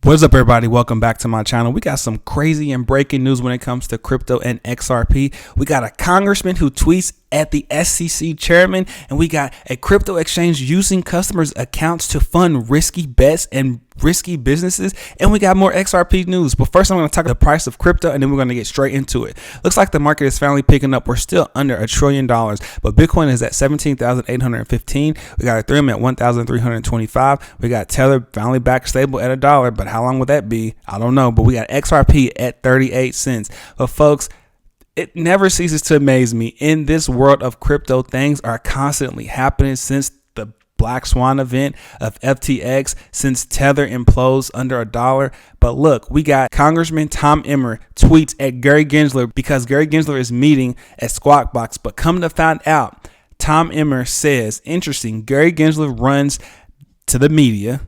What's up, everybody? Welcome back to my channel. We got some crazy and breaking news when it comes to crypto and XRP. We got a congressman who tweets at the SEC chairman, and we got a crypto exchange using customers' accounts to fund risky bets and risky businesses, and we got more XRP news. But first, I'm going to talk about the price of crypto, and then we're going to get straight into it. Looks like the market is finally picking up. We're still under $1 trillion, but Bitcoin is at 17,815. We got Ethereum at 1,325. We got Tether finally back stable at $1, but how long will that be? I don't know. But we got XRP at 38 cents. But folks, it never ceases to amaze me. In this world of crypto, things are constantly happening since the Black Swan event of FTX, since Tether implodes under $1. But look, we got Congressman Tom Emmer tweets at Gary Gensler because Gary Gensler is meeting at Squawk Box. But come to find out, Tom Emmer says, interesting, Gary Gensler runs to the media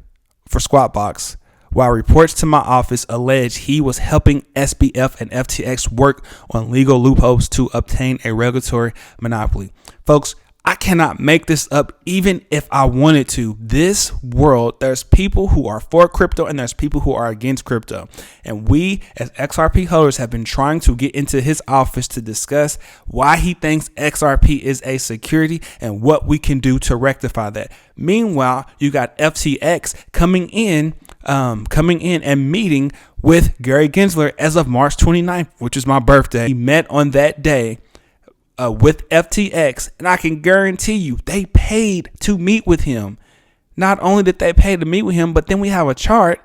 for Squawk Box, while reports to my office allege he was helping SBF and FTX work on legal loopholes to obtain a regulatory monopoly. Folks, I cannot make this up even if I wanted to. This world, there's people who are for crypto and there's people who are against crypto. And we as XRP holders have been trying to get into his office to discuss why he thinks XRP is a security and what we can do to rectify that. Meanwhile, you got FTX coming in and meeting with Gary Gensler as of March 29th, which is my birthday. He met on that day with FTX, and I can guarantee you they paid to meet with him. Not only did they pay to meet with him, but then we have a chart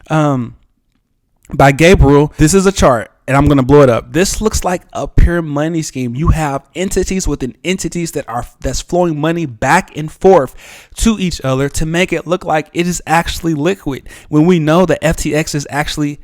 by Gabriel. This is a chart, and I'm going to blow it up. This looks like a pure money scheme. You have entities within entities that's flowing money back and forth to each other to make it look like it is actually liquid, when we know that FTX is actually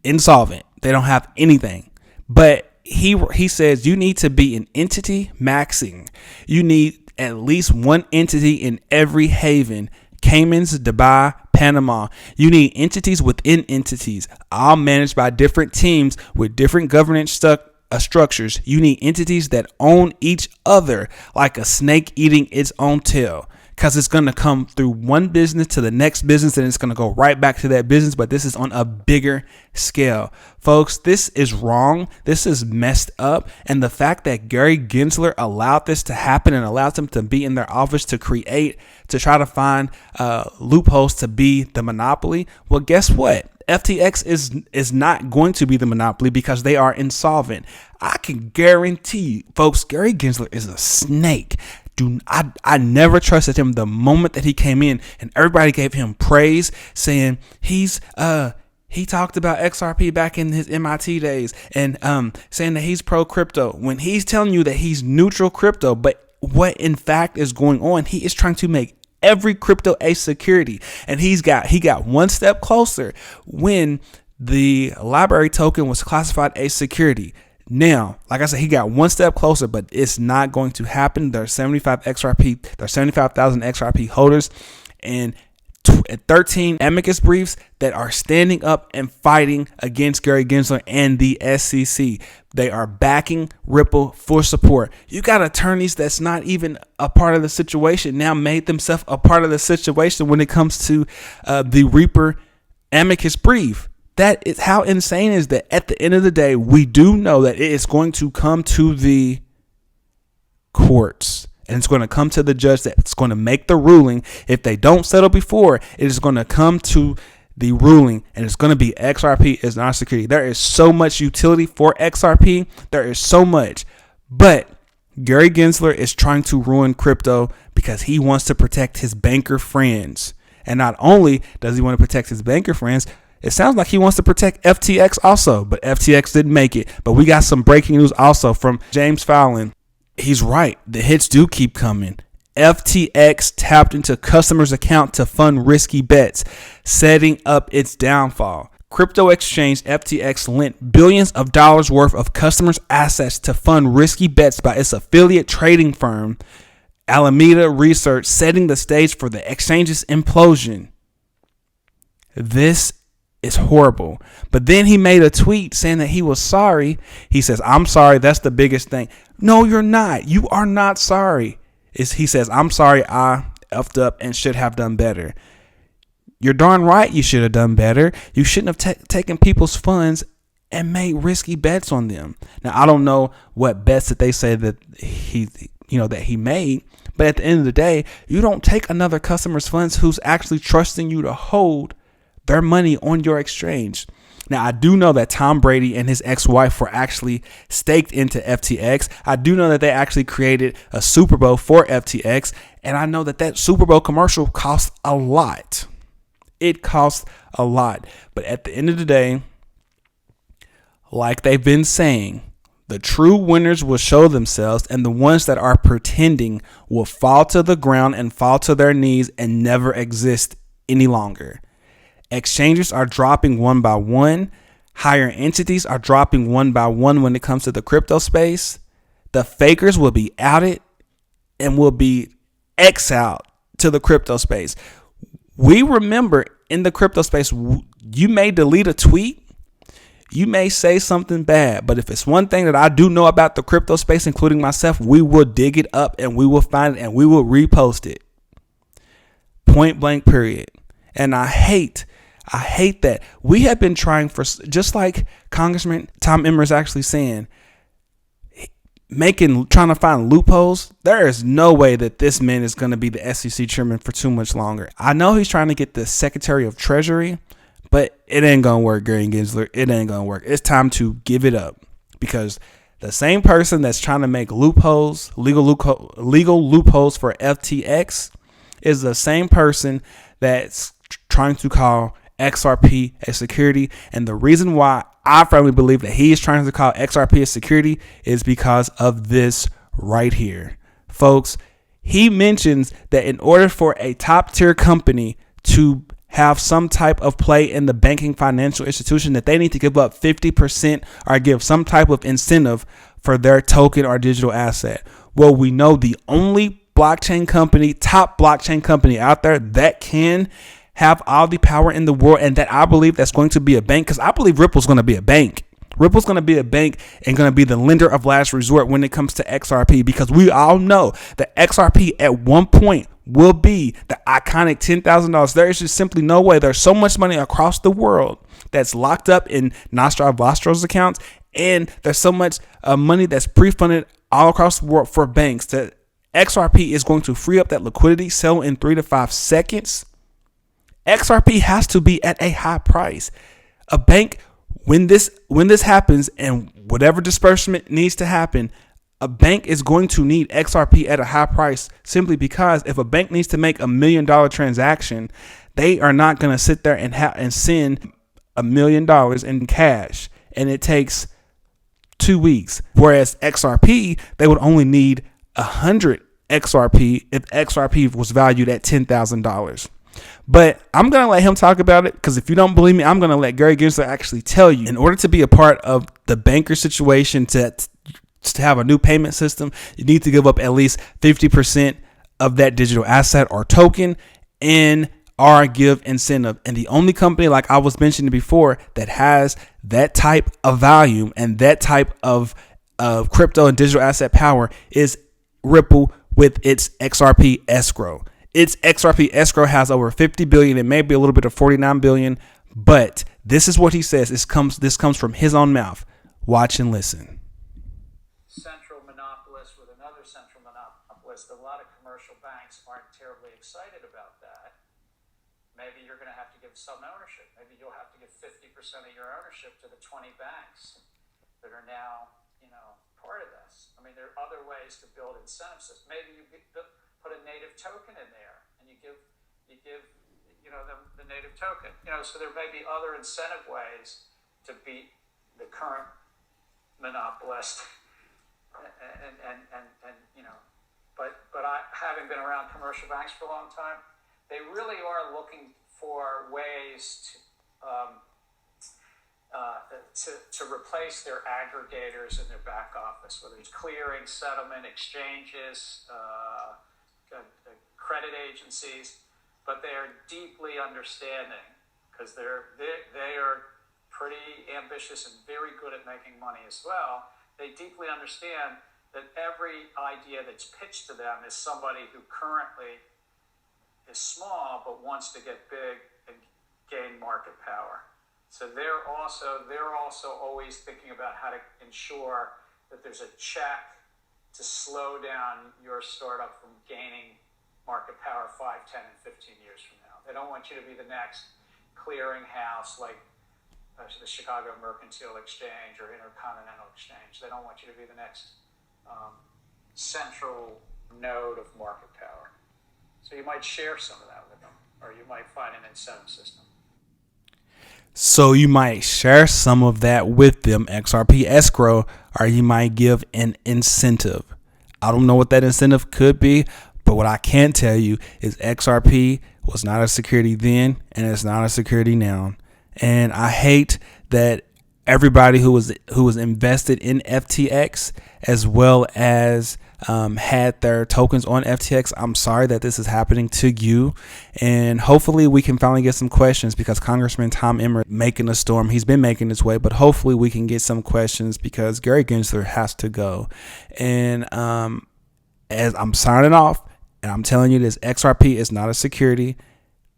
insolvent. They don't have anything. But he says you need to be an entity maxing. You need at least one entity in every haven: Caymans, Dubai, Panama. You need entities within entities, all managed by different teams with different governance structures. You need entities that own each other, like a snake eating its own tail, because it's going to come through one business to the next business, and it's going to go right back to that business. But this is on a bigger scale. Folks, this is wrong. This is messed up. And the fact that Gary Gensler allowed this to happen and allowed them to be in their office to try to find loopholes to be the monopoly. Well, guess what? FTX is not going to be the monopoly because they are insolvent. I can guarantee you, folks, Gary Gensler is a snake. I never trusted him the moment that he came in, and everybody gave him praise, saying he talked about XRP back in his MIT days, and saying that he's pro crypto, when he's telling you that he's neutral crypto. But what in fact is going on, he is trying to make every crypto a security, and he got one step closer when the library token was classified a security. Now, like I said, he got one step closer, but it's not going to happen. There are 75,000 XRP holders and 13 amicus briefs that are standing up and fighting against Gary Gensler and the SEC. They are backing Ripple for support. You got attorneys that's not even a part of the situation now made themselves a part of the situation when it comes to the Reaper amicus brief. That is, how insane is that? At the end of the day, we do know that it is going to come to the courts, and it's going to come to the judge that's going to make the ruling. If they don't settle before, it is going to come to the ruling, and it's going to be XRP is not security. There is so much utility for XRP. There is so much. But Gary Gensler is trying to ruin crypto because he wants to protect his banker friends. And not only does he want to protect his banker friends, it sounds like he wants to protect FTX also, but FTX didn't make it. But we got some breaking news also from James Fallon. He's right. The hits do keep coming. FTX tapped into customers' account to fund risky bets, setting up its downfall. Crypto exchange FTX lent billions of dollars worth of customers' assets to fund risky bets by its affiliate trading firm, Alameda Research, setting the stage for the exchange's implosion. This is horrible. But then he made a tweet saying that he was sorry. He says, "I'm sorry. That's the biggest thing." No, you're not. You are not sorry. He says, "I'm sorry. I effed up and should have done better." You're darn right you should have done better. You shouldn't have taken people's funds and made risky bets on them. Now, I don't know what bets that they say that he made, but at the end of the day, you don't take another customer's funds who's actually trusting you to hold their money on your exchange. Now, I do know that Tom Brady and his ex-wife were actually staked into FTX. I do know that they actually created a Super Bowl for FTX. And I know that that Super Bowl commercial cost a lot. It costs a lot. But at the end of the day, like they've been saying, the true winners will show themselves, and the ones that are pretending will fall to the ground and fall to their knees and never exist any longer. Exchanges are dropping one by one. Higher entities are dropping one by one when it comes to the crypto space. The fakers will be outed and will be exiled to the crypto space. We remember in the crypto space, you may delete a tweet. You may say something bad, but if it's one thing that I do know about the crypto space, including myself, we will dig it up and we will find it and we will repost it. Point blank, period. And I hate that we have been trying for, just like Congressman Tom Emmer is actually saying, trying to find loopholes. There is no way that this man is going to be the SEC chairman for too much longer. I know he's trying to get the Secretary of Treasury, but it ain't going to work, Gary Gensler. It ain't going to work. It's time to give it up, because the same person that's trying to make loopholes, legal loopholes for FTX is the same person that's trying to call XRP a security. And the reason why I firmly believe that he is trying to call XRP a security is because of this right here. Folks, he mentions that in order for a top tier company to have some type of play in the banking financial institution, that they need to give up 50% or give some type of incentive for their token or digital asset. Well, we know the only top blockchain company out there that can have all the power in the world, and that I believe that's going to be a bank, because I believe Ripple's going to be a bank. Ripple's going to be a bank and going to be the lender of last resort when it comes to XRP, because we all know that XRP at one point will be the iconic $10,000. There is just simply no way. There's so much money across the world that's locked up in Nostrovostro's accounts, and there's so much money that's pre-funded all across the world for banks that XRP is going to free up that liquidity, sell in 3 to 5 seconds. XRP has to be at a high price. A bank, when this happens and whatever disbursement needs to happen, a bank is going to need XRP at a high price, simply because if a bank needs to make $1 million transaction, they are not going to sit there and send $1 million in cash, and it takes 2 weeks. Whereas XRP, they would only need 100 XRP if XRP was valued at $10,000. But I'm going to let him talk about it, because if you don't believe me, I'm going to let Gary Gensler actually tell you. In order to be a part of the banker situation, to have a new payment system, you need to give up at least 50% of that digital asset or token and or give incentive. And the only company, like I was mentioning before, that has that type of volume and that type of crypto and digital asset power is Ripple with its XRP escrow. Its XRP escrow has over 50 billion and maybe a little bit of 49 billion. But this is what he says. This comes from his own mouth. Watch and listen. Central monopolist with another central monopolist. A lot of commercial banks aren't terribly excited about that. Maybe you're going to have to give some ownership. Maybe you'll have to give 50% of your ownership to the 20 banks that are now, part of this. I mean, there are other ways to build incentive systems. Maybe you put a native token in there, and you give them the native token. So there may be other incentive ways to beat the current monopolist. But I, having been around commercial banks for a long time, they really are looking for ways to replace their aggregators in their back office, whether it's clearing, settlement, exchanges, credit agencies. But they are deeply understanding, because they are pretty ambitious and very good at making money as well. They deeply understand that every idea that's pitched to them is somebody who currently is small but wants to get big and gain market power. So they're also always thinking about how to ensure that there's a check to slow down your startup from gaining market power 5, 10, and 15 years from now. They don't want you to be the next clearinghouse like the Chicago Mercantile Exchange or Intercontinental Exchange. They don't want you to be the next central node of market power. So you might share some of that with them, or you might find an incentive system. So you might share some of that with them, XRP escrow, or you might give an incentive. I don't know what that incentive could be, but what I can tell you is XRP was not a security then, and it's not a security now. And I hate that everybody who was invested in FTX, as well as had their tokens on FTX, I'm sorry that this is happening to you. And hopefully we can finally get some questions, because Congressman Tom Emmer making a storm. He's been making his way, but hopefully we can get some questions, because Gary Gensler has to go. And as I'm signing off, and I'm telling you this, XRP is not a security.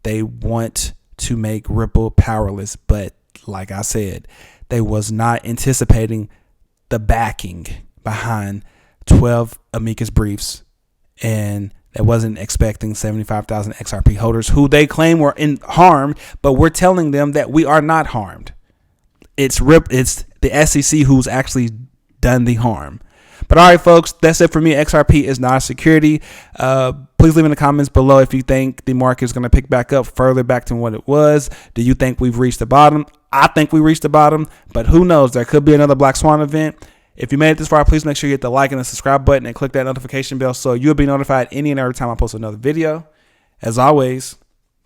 They want to make Ripple powerless, but like I said, they was not anticipating the backing behind 12 amicus briefs, and they wasn't expecting 75,000 XRP holders who they claim were harmed, but we're telling them that we are not harmed. It's the SEC who's actually done the harm. But all right, folks, that's it for me. XRP is not a security. Please leave in the comments below if you think the market is going to pick back up further back to what it was. Do you think we've reached the bottom? I think we reached the bottom, but who knows? There could be another Black Swan event. If you made it this far, please make sure you hit the like and the subscribe button and click that notification bell so you'll be notified any and every time I post another video. As always,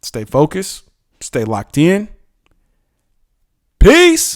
stay focused, stay locked in. Peace.